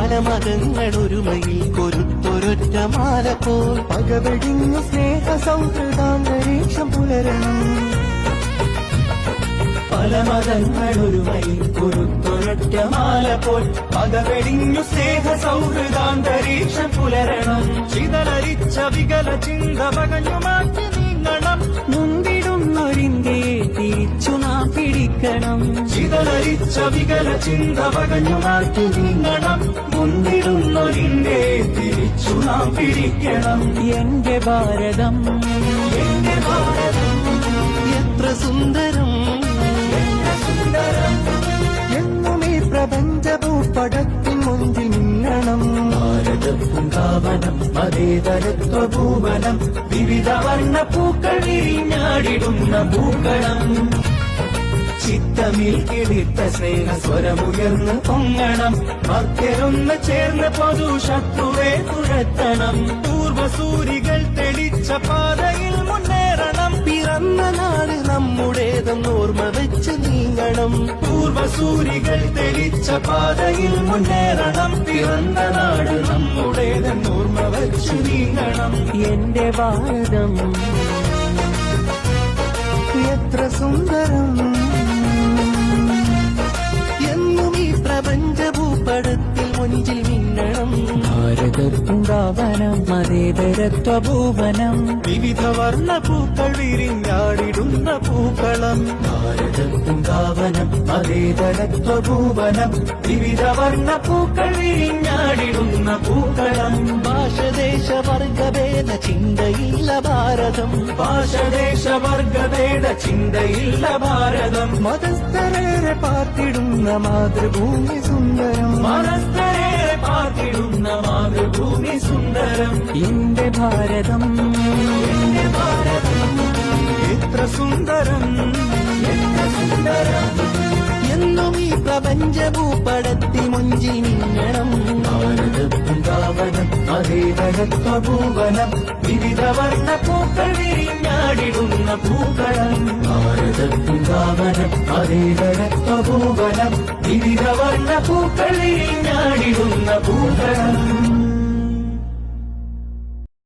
പല മതങ്ങളൊരുമയിൽ കൊരുത്തൊരൊറ്റ മാല പോൽ പകവെടിഞ്ഞു സ്നേഹ സൗഹൃദാന്തരീക്ഷം പുലരണം. പല മതങ്ങളൊരുമയിൽ കൊരുത്തൊരൊറ്റ മാല പോൽ പകവെടിഞ്ഞു സ്നേഹ സൗഹൃദാന്തരീക്ഷം പുലരണം. ചിതലരിച്ച വികല ചിന്ത പകഞ്ഞു മാറ്റി നീങ്ങണം. മുൻപിടുന്നൊരിന്ത്യയെ തിരിച്ചു നാം പിടിക്കണം. ചിതലരിച്ച വികല ചിന്ത പകഞ്ഞു മാറ്റി നീങ്ങണം. മുൻപിടുന്നൊരിന്ത്യയെ തിരിച്ചു നാം പിടിക്കണം. എന്റെ ഭാരതം എന്റെ ഭാരതം എത്ര സുന്ദരം എന്നും ഈ പ്രപഞ്ച ഭൂപടത്തിൻ മുൻപിൽ മിന്നണം. ഭാരതപ്പൂങ്കാവനം മതേതരത്വ ഭൂവനം വിവിധ വർണ്ണ പൂക്കൾ വിരിഞ്ഞാടിടുന്ന ഭൂകളം. ചിത്തമിൽ കിളിർത്ത സ്നേഹ സ്വരമുയർന്ന് പൊങ്ങണം. ഭക്തരൊന്ന് ചേർന്ന് പൊതു ശത്രുവെ തുരത്തണം. പൂർവസൂരികൾ തെളിച്ച പാതയിൽ മുന്നേറണം. പിറന്ന നാട് നമ്മുടേതെന്നോർമ്മ വെച്ച് നീങ്ങണം. പൂർവസൂരികൾ തെളിച്ച പാതയിൽ മുന്നേറണം. പിറന്ന നാട് നമ്മുടേതെന്നോർമ്മ വെച്ച് നീങ്ങണം. എന്റെ ഭാരതം എത്ര സുന്ദരം എന്നും ഈ പ്രപഞ്ച ഭൂപടത്തിൽ മുൻപിൽ മിന്നണം. ഭാരതപ്പൂങ്കാവനം മതേതരത്വ ഭൂവനം വിവിധ വർണ്ണ പൂക്കൾ വിരിഞ്ഞാടിടുന്ന പൂക്കളം. ഭാരതപ്പൂങ്കാവനം മതേതരത്വ ഭൂവനം വിവിധ വർണ്ണ പൂക്കൾ വിരിഞ്ഞാടിടുന്ന പൂക്കളം. ഭാഷദേശ വർഗഭേദ ചിന്തയില്ല ഭാരതം. ഭാഷദേശ വർഗഭേദ ചിന്തയില്ല ഭാരതം. മതസ്ഥരേറെ പാർത്തിടുന്ന മാതൃഭൂമി സുന്ദരം. മനസ്ഥരേറെ പാർത്തിടുന്ന മാതൃഭൂമി സുന്ദരം. എന്റെ ഭാരതം എന്റെ ഭാരതം എത്ര സുന്ദരം എത്ര സുന്ദരം എന്നും ഈ പ്രപഞ്ച ഭൂപടത്തിൽ മുഞ്ചിൽ മിന്നണം. ഭാരതപ്പൂങ്കാവനം മതേതരത്വ ഭൂവനം വിവിധ വർണ്ണ പൂക്കൾ വിരിഞ്ഞാടിടുന്ന പൂക്കളം. ഭാരതപ്പൂങ്കാവനം മതേതരത്വ ഭൂവനം വിവിധ വർണ്ണ പൂക്കൾ വിരിഞ്ഞാടിടുന്ന പൂക്കളം.